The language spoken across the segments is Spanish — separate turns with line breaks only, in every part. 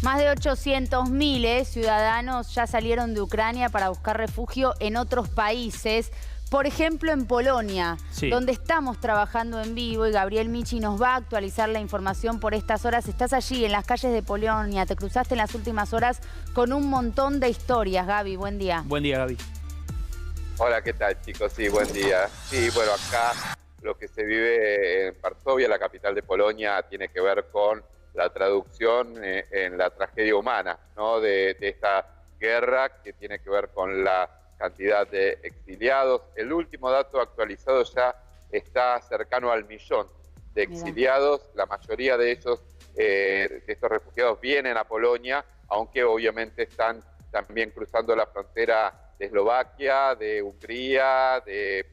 Más de 800.000 ciudadanos ya salieron de Ucrania para buscar refugio en otros países. Por ejemplo, en Polonia, donde estamos trabajando en vivo, y Gabriel Michi nos va a actualizar la información por estas horas. Estás allí en las calles de Polonia, te cruzaste en las últimas horas con un montón de historias. Gaby, buen día.
Buen día, Gaby.
Hola, ¿qué tal, chicos? Sí, buen día. Sí, bueno, acá lo que se vive en Varsovia, la capital de Polonia, tiene que ver con la traducción en la tragedia humana, ¿no? de esta guerra, que tiene que ver con la cantidad de exiliados. El último dato actualizado ya está cercano al 1.000.000 de exiliados. La mayoría de ellos, de estos refugiados, vienen a Polonia, aunque obviamente están también cruzando la frontera de Eslovaquia, de Hungría, de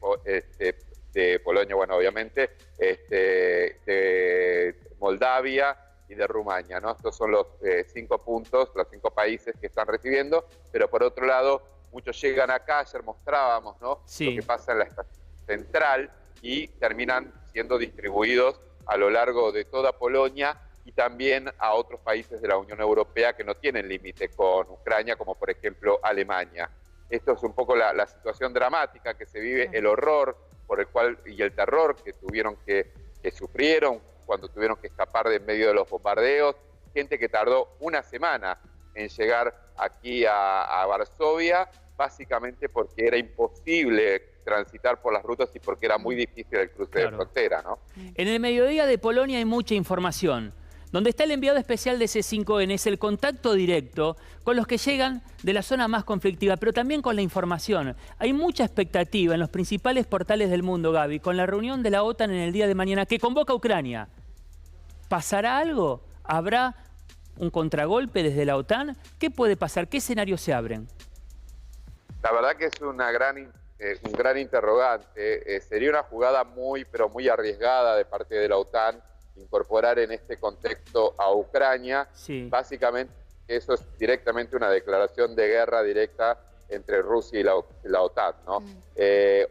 Polonia, bueno, obviamente, de Moldavia y de Rumania, ¿no? Estos son los 5 puntos, los 5 países que están recibiendo, pero por otro lado, muchos llegan acá. Ayer mostrábamos, ¿no?
Sí.
Lo que pasa en la estación central, y terminan siendo distribuidos a lo largo de toda Polonia y también a otros países de la Unión Europea que no tienen límite con Ucrania, como por ejemplo Alemania. Esto es un poco la situación dramática que se vive, el horror por el cual y el terror que sufrieron cuando tuvieron que escapar de en medio de los bombardeos. Gente que tardó una semana en llegar aquí a Varsovia, básicamente porque era imposible transitar por las rutas y porque era muy difícil el cruce de frontera, ¿no?
En el mediodía de Polonia hay mucha información. Donde está el enviado especial de C5N es el contacto directo con los que llegan de la zona más conflictiva, pero también con la información. Hay mucha expectativa en los principales portales del mundo, Gaby, con la reunión de la OTAN en el día de mañana, que convoca a Ucrania. ¿Pasará algo? ¿Habrá un contragolpe desde la OTAN? ¿Qué puede pasar? ¿Qué escenarios se abren?
La verdad que es un gran interrogante. Sería una jugada pero muy arriesgada de parte de la OTAN incorporar en este contexto a Ucrania.
Sí.
Básicamente eso es directamente una declaración de guerra directa entre Rusia y la OTAN, ¿no?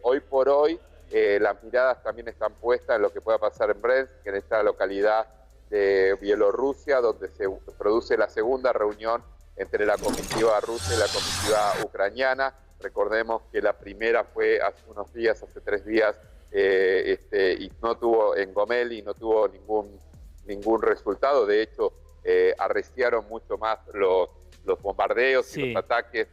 Hoy por hoy las miradas también están puestas en lo que pueda pasar en Brest, que en esta localidad de Bielorrusia, donde se produce la segunda reunión entre la comitiva rusa y la comitiva ucraniana. Recordemos que la primera fue hace unos días, hace 3 días, y no tuvo en Gomel y no tuvo ningún resultado. De hecho, arreciaron mucho más los bombardeos y los ataques.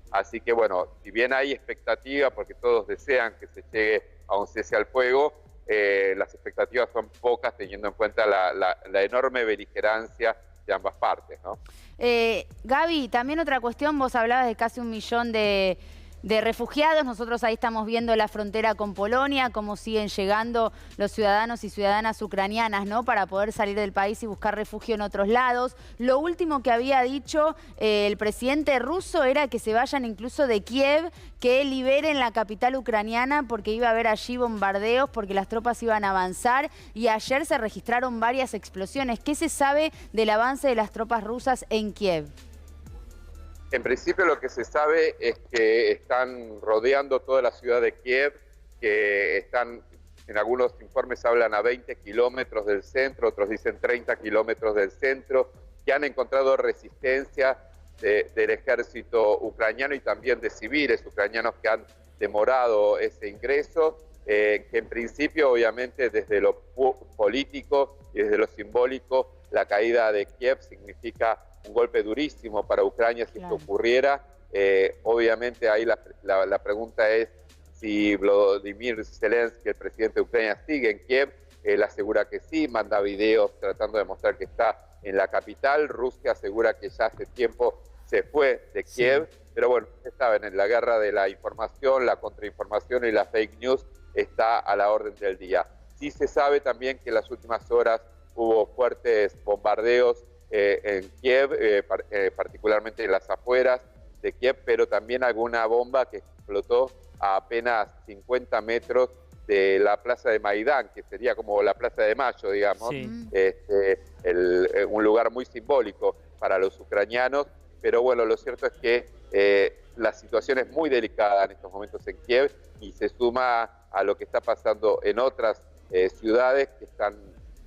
Así que bueno, si bien hay expectativa, porque todos desean que se llegue a un cese al fuego, las expectativas son pocas teniendo en cuenta la enorme beligerancia de ambas partes, ¿no?
Gaby, también otra cuestión, vos hablabas de casi 1.000.000 de refugiados. Nosotros ahí estamos viendo la frontera con Polonia, cómo siguen llegando los ciudadanos y ciudadanas ucranianas, ¿no? Para poder salir del país y buscar refugio en otros lados. Lo último que había dicho el presidente ruso era que se vayan incluso de Kiev, que liberen la capital ucraniana porque iba a haber allí bombardeos, porque las tropas iban a avanzar, y ayer se registraron varias explosiones. ¿Qué se sabe del avance de las tropas rusas en Kiev?
En principio lo que se sabe es que están rodeando toda la ciudad de Kiev, que están, en algunos informes hablan a 20 kilómetros del centro, otros dicen 30 kilómetros del centro, que han encontrado resistencia del ejército ucraniano y también de civiles ucranianos que han demorado ese ingreso, que en principio obviamente desde lo político y desde lo simbólico la caída de Kiev significa un golpe durísimo para Ucrania si esto ocurriera. Obviamente ahí la pregunta es si Volodymyr Zelensky, el presidente de Ucrania, sigue en Kiev. Él asegura que sí, manda videos tratando de mostrar que está en la capital. Rusia asegura que ya hace tiempo se fue de Kiev, pero bueno, ustedes saben, en la guerra de la información, la contrainformación y la fake news está a la orden del día. Sí se sabe también que en las últimas horas hubo fuertes bombardeos en Kiev, particularmente en las afueras de Kiev, pero también alguna bomba que explotó a apenas 50 metros de la plaza de Maidán, que sería como la plaza de Mayo, digamos, un lugar muy simbólico para los ucranianos. Pero bueno, lo cierto es que la situación es muy delicada en estos momentos en Kiev y se suma a lo que está pasando en otras ciudades que están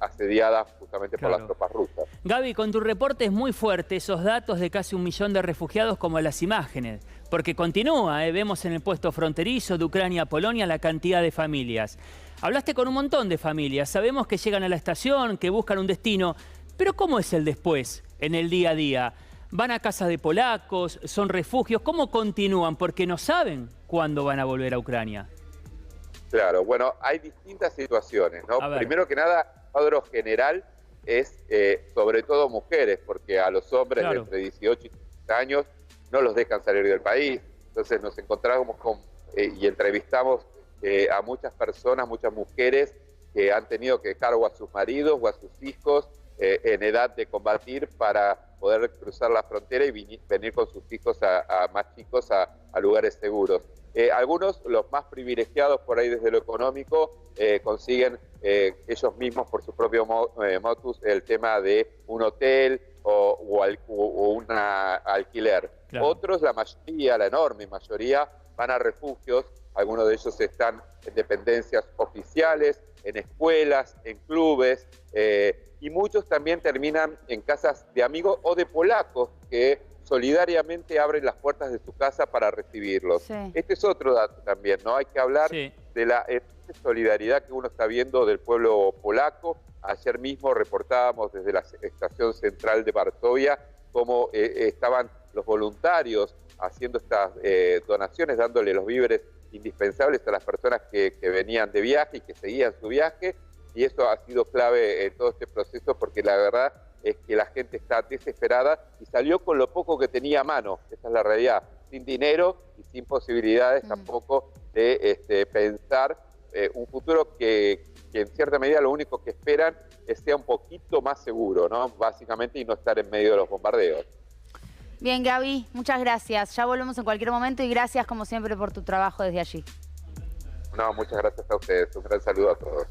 asediada justamente por las tropas rusas.
Gaby, con tu reporte es muy fuerte esos datos de casi 1 millón de refugiados como las imágenes, porque continúa, vemos en el puesto fronterizo de Ucrania a Polonia la cantidad de familias. Hablaste con un montón de familias, sabemos que llegan a la estación, que buscan un destino, pero ¿cómo es el después, en el día a día? ¿Van a casa de polacos? ¿Son refugios? ¿Cómo continúan? Porque no saben cuándo van a volver a Ucrania.
Claro, bueno, hay distintas situaciones, ¿no? Primero que nada, el cuadro general es sobre todo mujeres, porque a los hombres de entre 18 y 30 años no los dejan salir del país. Entonces nos encontramos y entrevistamos a muchas personas, muchas mujeres que han tenido que dejar o a sus maridos o a sus hijos en edad de combatir para poder cruzar la frontera y venir con sus hijos más chicos a lugares seguros. Algunos, los más privilegiados por ahí desde lo económico, consiguen ellos mismos por su propio motus el tema de un hotel o un alquiler. Claro. Otros, la mayoría, la enorme mayoría, van a refugios. Algunos de ellos están en dependencias oficiales, en escuelas, en clubes, y muchos también terminan en casas de amigos o de polacos que solidariamente abren las puertas de su casa para recibirlos. Sí. Este es otro dato también, ¿no? Hay que hablar de la solidaridad que uno está viendo del pueblo polaco. Ayer mismo reportábamos desde la estación central de Varsovia cómo estaban los voluntarios haciendo estas donaciones, dándole los víveres indispensables a las personas que venían de viaje y que seguían su viaje, y eso ha sido clave en todo este proceso porque la verdad es que la gente está desesperada y salió con lo poco que tenía a mano, esa es la realidad, sin dinero y sin posibilidades tampoco de pensar un futuro que en cierta medida lo único que esperan es sea un poquito más seguro, ¿no? Básicamente, y no estar en medio de los bombardeos.
Bien, Gaby, muchas gracias. Ya volvemos en cualquier momento y gracias como siempre por tu trabajo desde allí.
No, muchas gracias a ustedes. Un gran saludo a todos.